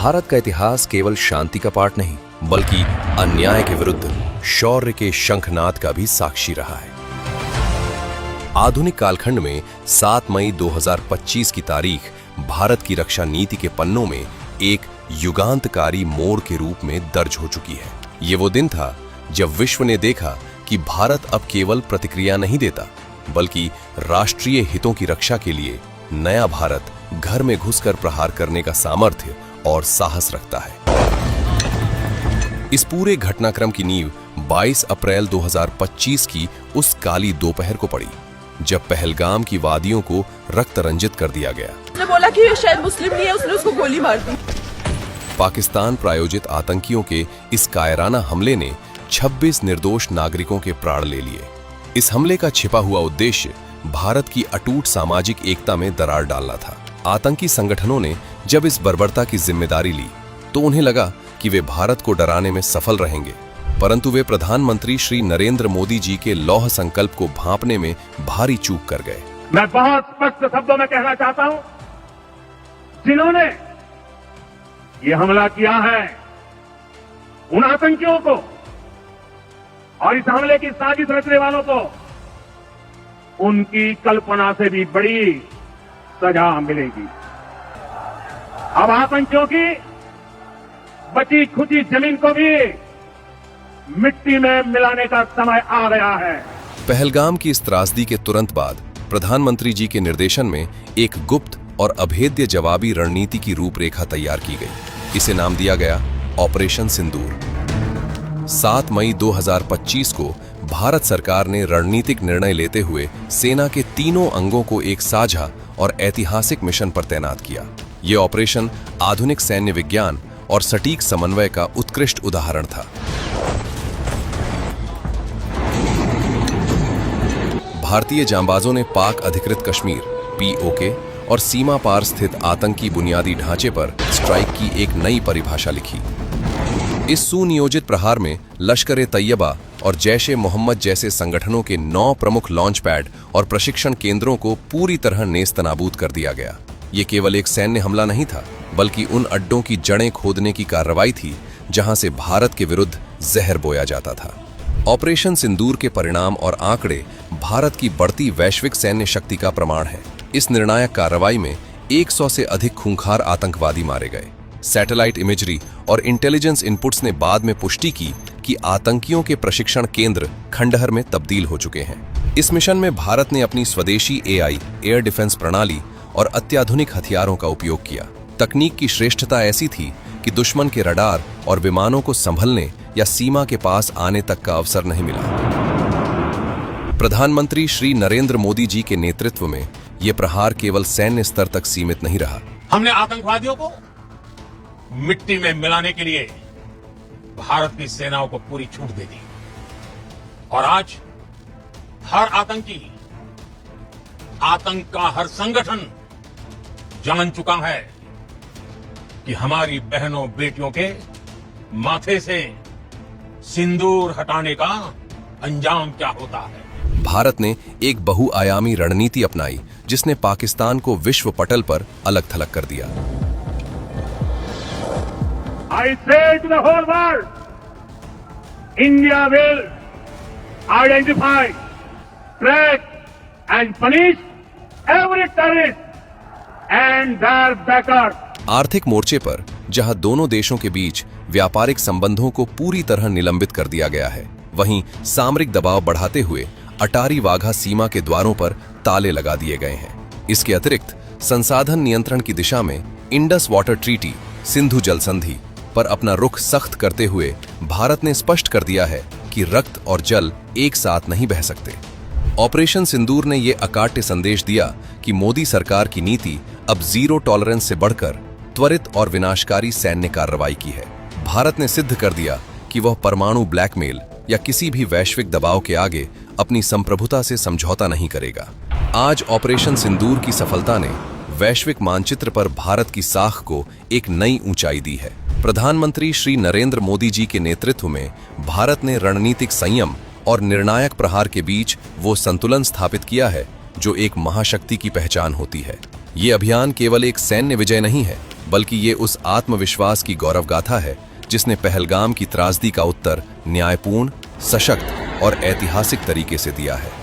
भारत का इतिहास केवल शांति का पाठ नहीं, बल्कि अन्याय के विरुद्ध शौर्य के शंखनाद का भी साक्षी रहा है। आधुनिक कालखंड में 7 मई 2025 की तारीख भारत की रक्षा नीति के पन्नों में एक युगांतकारी मोड़ के रूप में दर्ज हो चुकी है। ये वो दिन था जब विश्व ने देखा कि भारत अब केवल प्रतिक्रिया नहीं देता, बल्कि राष्ट्रीय हितों की रक्षा के लिए नया भारत घर में घुसकर प्रहार करने का सामर्थ्य और साहस रखता है। इस पूरे घटनाक्रम की नींव 22 अप्रैल 2025 की उस काली दोपहर को पड़ी, जब पहलगाम की वादियों को रक्त रंजित कर दिया गया। उसने बोला कि ये शायद मुस्लिम नहीं है, उसने उसको गोली मार दी। पाकिस्तान प्रायोजित आतंकियों के इस कायराना हमले ने 26 निर्दोष नागरिकों के प्राण ले लिए। इस हमले का छिपा हुआ उद्देश्य भारत की अटूट सामाजिक एकता में दरार डालना था। आतंकी संगठनों ने जब इस बर्बरता की जिम्मेदारी ली, तो उन्हें लगा कि वे भारत को डराने में सफल रहेंगे, परंतु वे प्रधानमंत्री श्री नरेंद्र मोदी जी के लौह संकल्प को भांपने में भारी चूक कर गए। मैं बहुत स्पष्ट शब्दों में कहना चाहता हूं, जिन्होंने ये हमला किया है, उन आतंकियों को और इस हमले की साजिश रचने वालों को उनकी कल्पना से भी बड़ी सजा मिलेगी। अब आतंकियों की बची खुची जमीन को भी मिट्टी में मिलाने का समय आ गया है। पहलगाम की इस त्रासदी के तुरंत बाद प्रधानमंत्री जी के निर्देशन में एक गुप्त और अभेद्य जवाबी रणनीति की रूपरेखा तैयार की गई। इसे नाम दिया गया ऑपरेशन सिंदूर। 7 मई 2025 को भारत सरकार ने रणनीतिक निर्णय लेते हुए सेना के तीनों अंगों को एक साझा और ऐतिहासिक मिशन पर तैनात किया। यह ऑपरेशन आधुनिक सैन्य विज्ञान और सटीक समन्वय का उत्कृष्ट उदाहरण था। भारतीय जांबाजों ने पाक अधिकृत कश्मीर (POK) और सीमा पार स्थित आतंकी बुनियादी ढांचे पर स्ट्राइक की एक नई परिभाषा लिखी। इस सुनियोजित प्रहार में लश्कर-ए-तैयबा और जैश-ए-मोहम्मद जैसे संगठनों के 9 प्रमुख लॉन्च पैड और प्रशिक्षण केंद्रों को पूरी तरह नेस्तनाबूद कर दिया गया। ये केवल एक सैन्य हमला नहीं था, बल्कि उन अड्डों की जड़ें खोदने की कार्रवाई थी जहां से भारत के विरुद्ध जहर बोया जाता था। ऑपरेशन सिंदूर के परिणाम और आंकड़े भारत की बढ़ती वैश्विक सैन्य शक्ति का प्रमाण है। इस निर्णायक कार्रवाई में 100 से अधिक खूंखार आतंकवादी मारे गए। सैटेलाइट इमेजरी और इंटेलिजेंस इनपुट्स ने बाद में पुष्टि की कि आतंकियों के प्रशिक्षण केंद्र खंडहर में तब्दील हो चुके हैं। इस मिशन में भारत ने अपनी स्वदेशी AI एयर डिफेंस प्रणाली और अत्याधुनिक हथियारों का उपयोग किया। तकनीक की श्रेष्ठता ऐसी थी कि दुश्मन के रडार और विमानों को संभलने या सीमा के पास आने तक का अवसर नहीं मिला। प्रधानमंत्री श्री नरेंद्र मोदी जी के नेतृत्व में यह प्रहार केवल सैन्य स्तर तक सीमित नहीं रहा। हमने आतंकवादियों को मिट्टी में मिलाने के लिए भारत की सेनाओं को पूरी छूट दे दी, और आज हर आतंकी, आतंक का हर संगठन जान चुका है कि हमारी बहनों बेटियों के माथे से सिंदूर हटाने का अंजाम क्या होता है। भारत ने एक बहुआयामी रणनीति अपनाई, जिसने पाकिस्तान को विश्व पटल पर अलग थलग कर दिया। I say to the whole world, India will identify, track and punish every terrorist and their backers. आर्थिक मोर्चे पर जहां दोनों देशों के बीच व्यापारिक संबंधों को पूरी तरह निलंबित कर दिया गया है, वहीं सामरिक दबाव बढ़ाते हुए अटारी वाघा सीमा के द्वारों पर ताले लगा दिए गए हैं। इसके अतिरिक्त संसाधन नियंत्रण की दिशा में इंडस वाटर ट्रीटी, सिंधु जल संधि पर अपना रुख सख्त करते हुए भारत ने स्पष्ट कर दिया है कि रक्त और जल एक साथ नहीं बह सकते। ऑपरेशन सिंदूर ने यह अकाट्य संदेश दिया कि मोदी सरकार की नीति अब जीरो टॉलरेंस से बढ़कर त्वरित और विनाशकारी सैन्य कार्रवाई की है। भारत ने सिद्ध कर दिया कि वह परमाणु ब्लैकमेल या किसी भी वैश्विक दबाव के आगे अपनी संप्रभुता से समझौता नहीं करेगा। आज ऑपरेशन सिंदूर की सफलता ने वैश्विक मानचित्र पर भारत की साख को एक नई ऊंचाई दी है। प्रधानमंत्री श्री नरेंद्र मोदी जी के नेतृत्व में भारत ने रणनीतिक संयम और निर्णायक प्रहार के बीच वो संतुलन स्थापित किया है जो एक महाशक्ति की पहचान होती है। ये अभियान केवल एक सैन्य विजय नहीं है, बल्कि ये उस आत्मविश्वास की गौरव गाथा है जिसने पहलगाम की त्रासदी का उत्तर न्यायपूर्ण, सशक्त और ऐतिहासिक तरीके से दिया है।